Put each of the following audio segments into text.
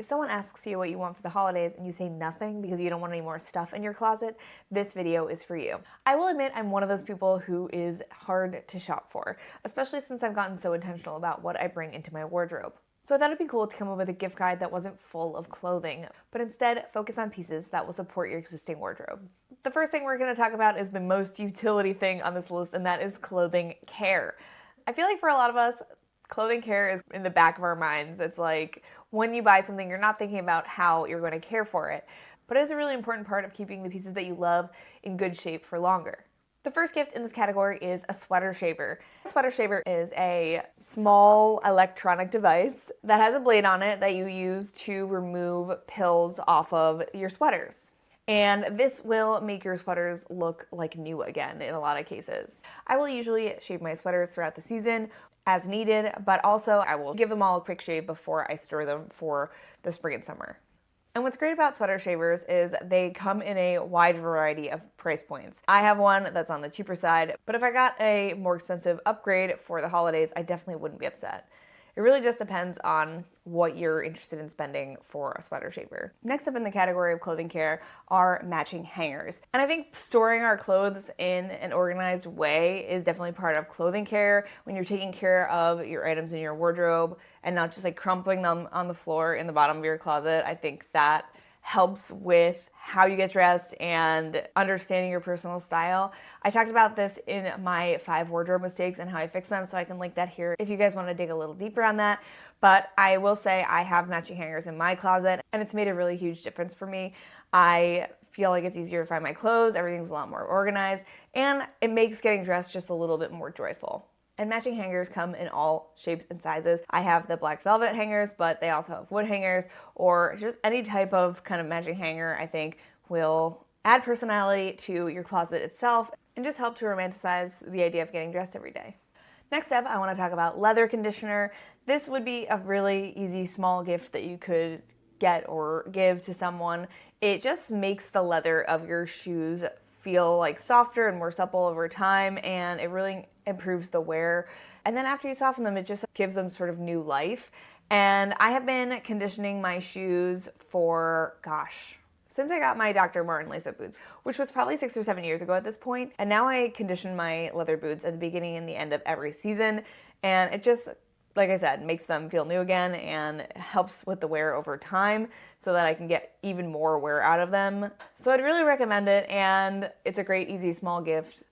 If someone asks you what you want for the holidays and you say nothing because you don't want any more stuff in your closet, this video is for you. I will admit I'm one of those people who is hard to shop for, especially since I've gotten so intentional about what I bring into my wardrobe. So I thought it'd be cool to come up with a gift guide that wasn't full of clothing, but instead focus on pieces that will support your existing wardrobe. The first thing we're going to talk about is the most utility thing on this list, and that is clothing care. I feel like for a lot of us, clothing care is in the back of our minds. It's like when you buy something, you're not thinking about how you're going to care for it, but it is a really important part of keeping the pieces that you love in good shape for longer. The first gift in this category is a sweater shaver. A sweater shaver is a small electronic device that has a blade on it that you use to remove pills off of your sweaters. And this will make your sweaters look like new again in a lot of cases. I will usually shave my sweaters throughout the season as needed, but also I will give them all a quick shave before I store them for the spring and summer. And what's great about sweater shavers is they come in a wide variety of price points. I have one that's on the cheaper side, but if I got a more expensive upgrade for the holidays, I definitely wouldn't be upset. It really just depends on what you're interested in spending for a sweater shaver. Next up in the category of clothing care are matching hangers. And I think storing our clothes in an organized way is definitely part of clothing care when you're taking care of your items in your wardrobe and not just like crumpling them on the floor in the bottom of your closet. I think that helps with how you get dressed and understanding your personal style. I talked about this in my 5 wardrobe mistakes and how I fix them, so I can link that here if you guys want to dig a little deeper on that. But I will say I have matching hangers in my closet, and it's made a really huge difference for me. I feel like it's easier to find my clothes, everything's a lot more organized, and it makes getting dressed just a little bit more joyful. And matching hangers come in all shapes and sizes. I have the black velvet hangers, but they also have wood hangers, or just any type of kind of matching hanger I think will add personality to your closet itself and just help to romanticize the idea of getting dressed every day. Next up, I want to talk about leather conditioner. This would be a really easy small gift that you could get or give to someone. It just makes the leather of your shoes feel like softer and more supple over time, and it really improves the wear. And then after you soften them, it just gives them sort of new life. And I have been conditioning my shoes for, since I got my Dr. Martin lace-up boots, which was probably 6 or 7 years ago at this point. And now I condition my leather boots at the beginning and the end of every season. And it just, like I said, makes them feel new again and helps with the wear over time so that I can get even more wear out of them. So I'd really recommend it, and it's a great, easy, small gift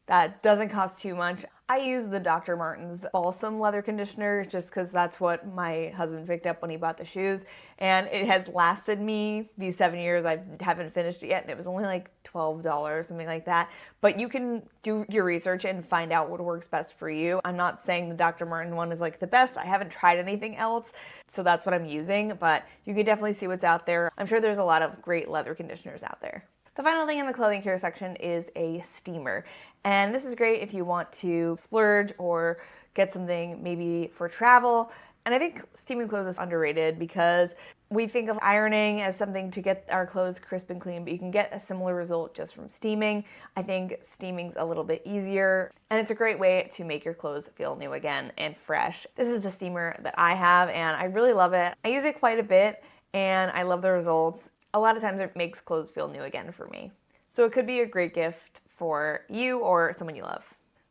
that doesn't cost too much. I use the Dr. Martin's Balsam leather conditioner just because that's what my husband picked up when he bought the shoes, and it has lasted me these 7 years. I haven't finished it yet, and it was only like $12, something like that. But you can do your research and find out what works best for you. I'm not saying the Dr. Martin one is like the best. I haven't tried anything else, so that's what I'm using, but you can definitely see what's out there. I'm sure there's a lot of great leather conditioners out there. The final thing in the clothing care section is a steamer. And this is great if you want to splurge or get something maybe for travel. And I think steaming clothes is underrated because we think of ironing as something to get our clothes crisp and clean, but you can get a similar result just from steaming. I think steaming's a little bit easier, and it's a great way to make your clothes feel new again and fresh. This is the steamer that I have, and I really love it. I use it quite a bit, and I love the results. A lot of times it makes clothes feel new again for me. So it could be a great gift for you or someone you love.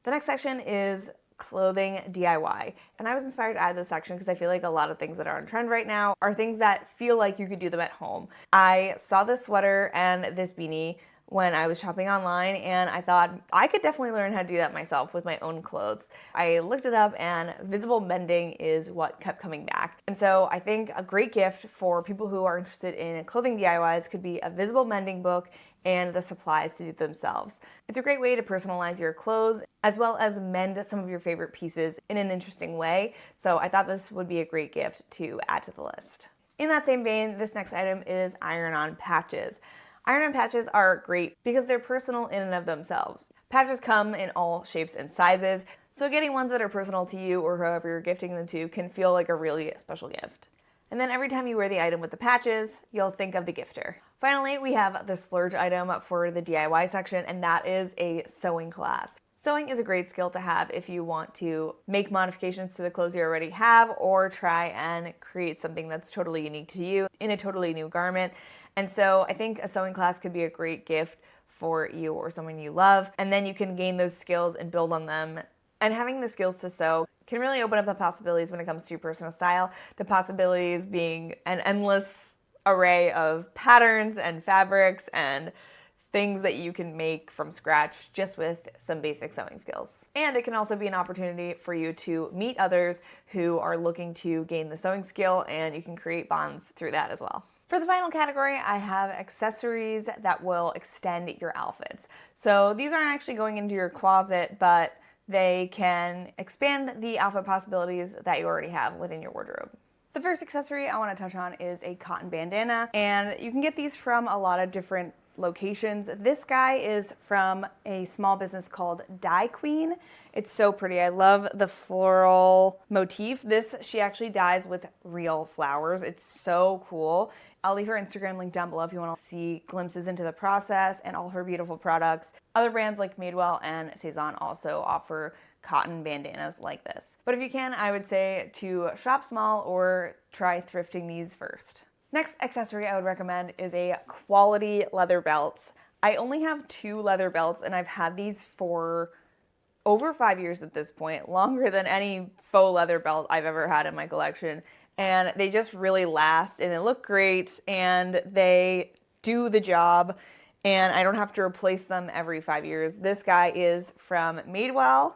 The next section is clothing DIY. And I was inspired to add this section because I feel like a lot of things that are on trend right now are things that feel like you could do them at home. I saw this sweater and this beanie when I was shopping online, and I thought I could definitely learn how to do that myself with my own clothes. I looked it up, and visible mending is what kept coming back. And so I think a great gift for people who are interested in clothing DIYs could be a visible mending book and the supplies to do it themselves. It's a great way to personalize your clothes as well as mend some of your favorite pieces in an interesting way. So I thought this would be a great gift to add to the list. In that same vein, this next item is iron-on patches. Iron-on patches are great because they're personal in and of themselves. Patches come in all shapes and sizes, so getting ones that are personal to you or whoever you're gifting them to can feel like a really special gift. And then every time you wear the item with the patches, you'll think of the gifter. Finally, we have the splurge item for the DIY section, and that is a sewing class. Sewing is a great skill to have if you want to make modifications to the clothes you already have or try and create something that's totally unique to you in a totally new garment. And so I think a sewing class could be a great gift for you or someone you love. And then you can gain those skills and build on them. And having the skills to sew can really open up the possibilities when it comes to your personal style. The possibilities being an endless array of patterns and fabrics and things that you can make from scratch just with some basic sewing skills. And it can also be an opportunity for you to meet others who are looking to gain the sewing skill, and you can create bonds through that as well. For the final category, I have accessories that will extend your outfits. So these aren't actually going into your closet, but they can expand the outfit possibilities that you already have within your wardrobe. The first accessory I want to touch on is a cotton bandana, and you can get these from a lot of different locations. This guy is from a small business called Dye Queen. It's so pretty. I love the floral motif. She actually dyes with real flowers. It's so cool. I'll leave her Instagram link down below if you want to see glimpses into the process and all her beautiful products. Other brands like Madewell and Cezanne also offer cotton bandanas like this. But if you can, I would say to shop small or try thrifting these first. Next accessory I would recommend is a quality leather belt. I only have 2 leather belts, and I've had these for over 5 years at this point, longer than any faux leather belt I've ever had in my collection. And they just really last, and they look great, and they do the job, and I don't have to replace them every 5 years. This guy is from Madewell,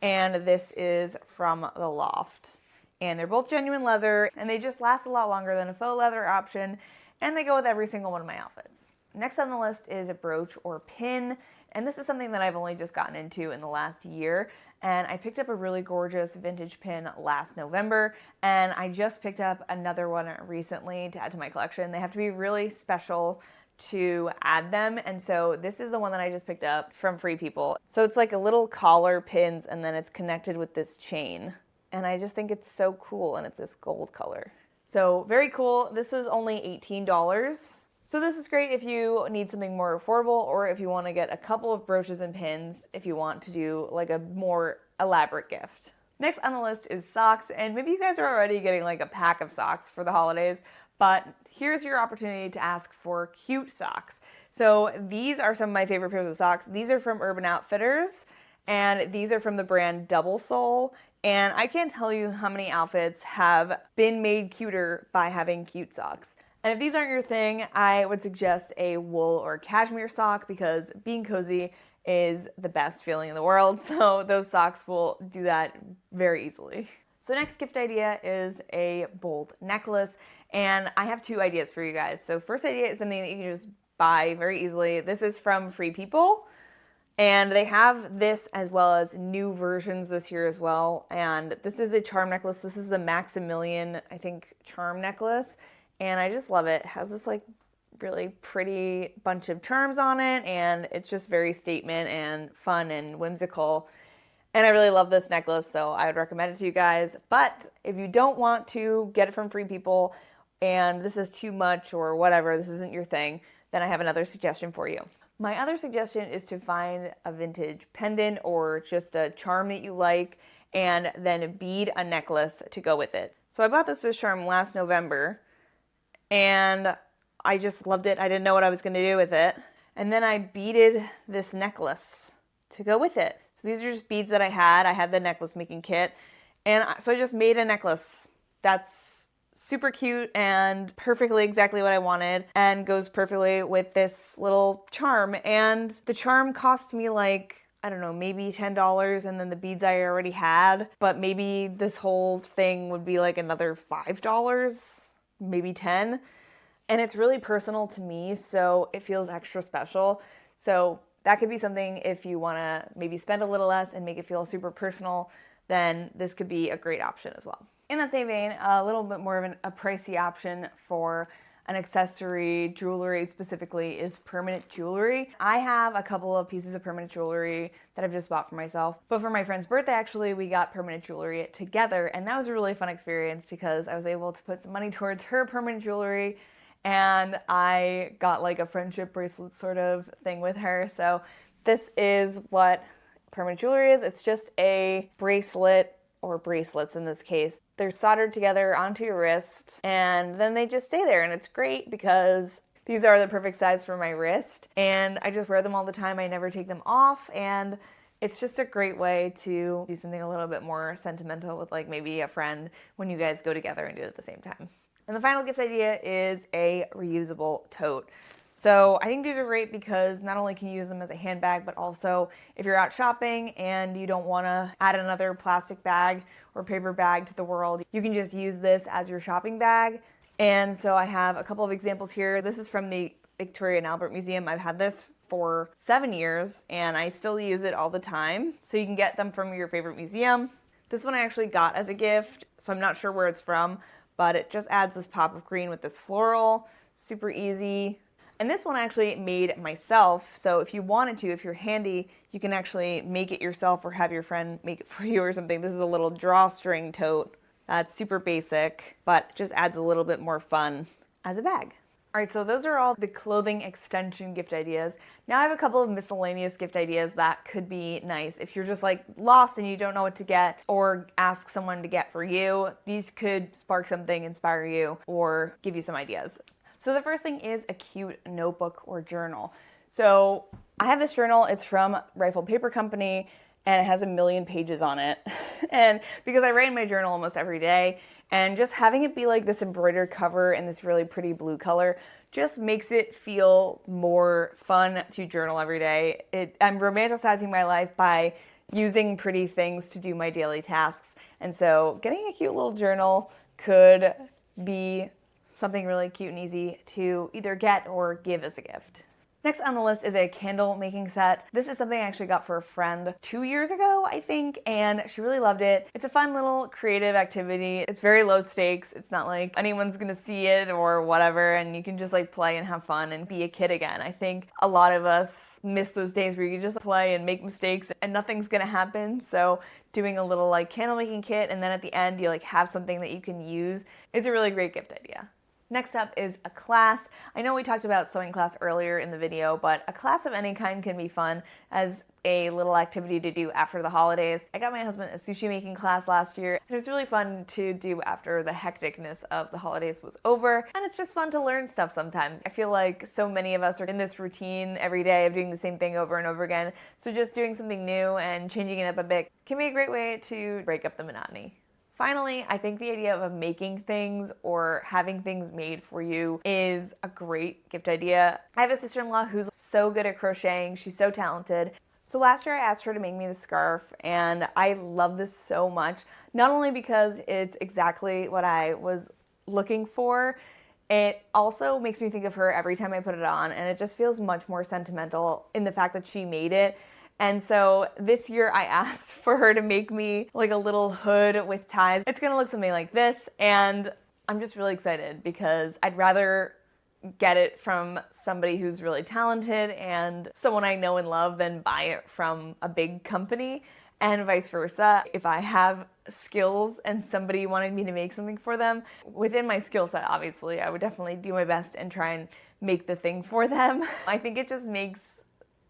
and this is from The Loft. And they're both genuine leather, and they just last a lot longer than a faux leather option, and they go with every single one of my outfits. Next on the list is a brooch or pin, and this is something that I've only just gotten into in the last year, and I picked up a really gorgeous vintage pin last November, and I just picked up another one recently to add to my collection. They have to be really special to add them, and so this is the one that I just picked up from Free People. So it's like a little collar pins, and then it's connected with this chain. And I just think it's so cool, and it's this gold color. So very cool. This was only $18. So this is great if you need something more affordable, or if you want to get a couple of brooches and pins if you want to do like a more elaborate gift. Next on the list is socks, and maybe you guys are already getting like a pack of socks for the holidays, but here's your opportunity to ask for cute socks. So these are some of my favorite pairs of socks. These are from Urban Outfitters, and these are from the brand Double Sole. And I can't tell you how many outfits have been made cuter by having cute socks. And if these aren't your thing, I would suggest a wool or cashmere sock, because being cozy is the best feeling in the world. So those socks will do that very easily. So next gift idea is a bold necklace. And I have 2 ideas for you guys. So first idea is something that you can just buy very easily. This is from Free People. And they have this as well as new versions this year as well. And this is a charm necklace. This is the Maximilian, I think, charm necklace. And I just love it. It has this like really pretty bunch of charms on it. And it's just very statement and fun and whimsical. And I really love this necklace, so I would recommend it to you guys. But if you don't want to get it from Free People and this is too much or whatever, this isn't your thing, then I have another suggestion for you. My other suggestion is to find a vintage pendant or just a charm that you like, and then bead a necklace to go with it. So I bought this Swiss charm last November, and I just loved it. I didn't know what I was going to do with it. And then I beaded this necklace to go with it. So these are just beads that I had. I had the necklace making kit, and so I just made a necklace that's super cute and perfectly exactly what I wanted, and goes perfectly with this little charm. And the charm cost me like, I don't know, maybe $10, and then the beads I already had, but maybe this whole thing would be like another $5, maybe 10. And it's really personal to me, so it feels extra special. So that could be something if you want to maybe spend a little less and make it feel super personal, then this could be a great option as well. In that same vein, a little bit more of a pricey option for an accessory, jewelry specifically, is permanent jewelry. I have a couple of pieces of permanent jewelry that I've just bought for myself, but for my friend's birthday, actually, we got permanent jewelry together, and that was a really fun experience because I was able to put some money towards her permanent jewelry, and I got like a friendship bracelet sort of thing with her. So this is what permanent jewelry is. It's just a bracelet, or bracelets in this case. They're soldered together onto your wrist, and then they just stay there, and it's great because these are the perfect size for my wrist, and I just wear them all the time. I never take them off, and it's just a great way to do something a little bit more sentimental with like maybe a friend when you guys go together and do it at the same time. And the final gift idea is a reusable tote. So I think these are great because not only can you use them as a handbag, but also if you're out shopping and you don't want to add another plastic bag or paper bag to the world, you can just use this as your shopping bag. And so I have a couple of examples here. This is from the Victoria and Albert Museum. I've had this for 7 years and I still use it all the time. So you can get them from your favorite museum. This one I actually got as a gift, so I'm not sure where it's from, but it just adds this pop of green with this floral. Super easy. And this one I actually made myself, so if you wanted to, if you're handy, you can actually make it yourself or have your friend make it for you or something. This is a little drawstring tote. That's super basic, but just adds a little bit more fun as a bag. All right, so those are all the clothing extension gift ideas. Now I have a couple of miscellaneous gift ideas that could be nice. If you're just like lost and you don't know what to get or ask someone to get for you, these could spark something, inspire you, or give you some ideas. So the first thing is a cute notebook or journal. So I have this journal, it's from Rifle Paper Company, and it has 1 million pages on it. And because I write in my journal almost every day, and just having it be like this embroidered cover in this really pretty blue color just makes it feel more fun to journal every day. I'm romanticizing my life by using pretty things to do my daily tasks. And so getting a cute little journal could be something really cute and easy to either get or give as a gift. Next on the list is a candle making set. This is something I actually got for a friend 2 years ago, I think, and she really loved it. It's a fun little creative activity. It's very low stakes. It's not like anyone's gonna see it or whatever, and you can just like play and have fun and be a kid again. I think a lot of us miss those days where you can just play and make mistakes and nothing's gonna happen. So doing a little like candle making kit and then at the end you like have something that you can use is a really great gift idea. Next up is a class. I know we talked about sewing class earlier in the video, but a class of any kind can be fun as a little activity to do after the holidays. I got my husband a sushi making class last year, and it was really fun to do after the hecticness of the holidays was over, and it's just fun to learn stuff sometimes. I feel like so many of us are in this routine every day of doing the same thing over and over again, so just doing something new and changing it up a bit can be a great way to break up the monotony. Finally, I think the idea of making things or having things made for you is a great gift idea. I have a sister-in-law who's so good at crocheting. She's so talented. So last year I asked her to make me the scarf, and I love this so much. Not only because it's exactly what I was looking for, it also makes me think of her every time I put it on, and it just feels much more sentimental in the fact that she made it. And so this year I asked for her to make me like a little hood with ties. It's gonna look something like this, and I'm just really excited because I'd rather get it from somebody who's really talented and someone I know and love than buy it from a big company, and vice versa. If I have skills and somebody wanted me to make something for them, within my skill set obviously, I would definitely do my best and try and make the thing for them. I think it just makes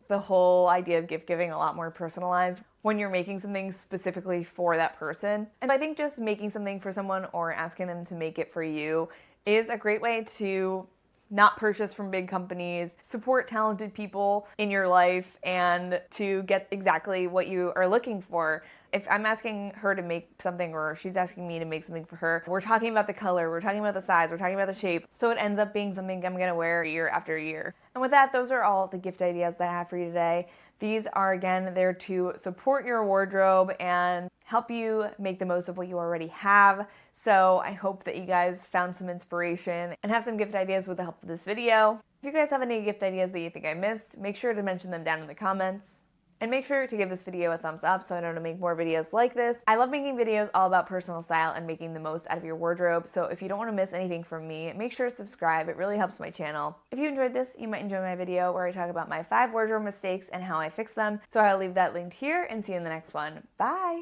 the whole idea of gift giving a lot more personalized when you're making something specifically for that person. And I think just making something for someone or asking them to make it for you is a great way to not purchase from big companies, support talented people in your life, and to get exactly what you are looking for. If I'm asking her to make something or she's asking me to make something for her, we're talking about the color, we're talking about the size, we're talking about the shape, so it ends up being something I'm gonna wear year after year. And with that, those are all the gift ideas that I have for you today. These are, again, there to support your wardrobe and help you make the most of what you already have. So I hope that you guys found some inspiration and have some gift ideas with the help of this video. If you guys have any gift ideas that you think I missed, make sure to mention them down in the comments. And make sure to give this video a thumbs up so I know to make more videos like this. I love making videos all about personal style and making the most out of your wardrobe, so if you don't want to miss anything from me, make sure to subscribe. It really helps my channel. If you enjoyed this, you might enjoy my video where I talk about my 5 wardrobe mistakes and how I fix them, so I'll leave that linked here and see you in the next one. Bye!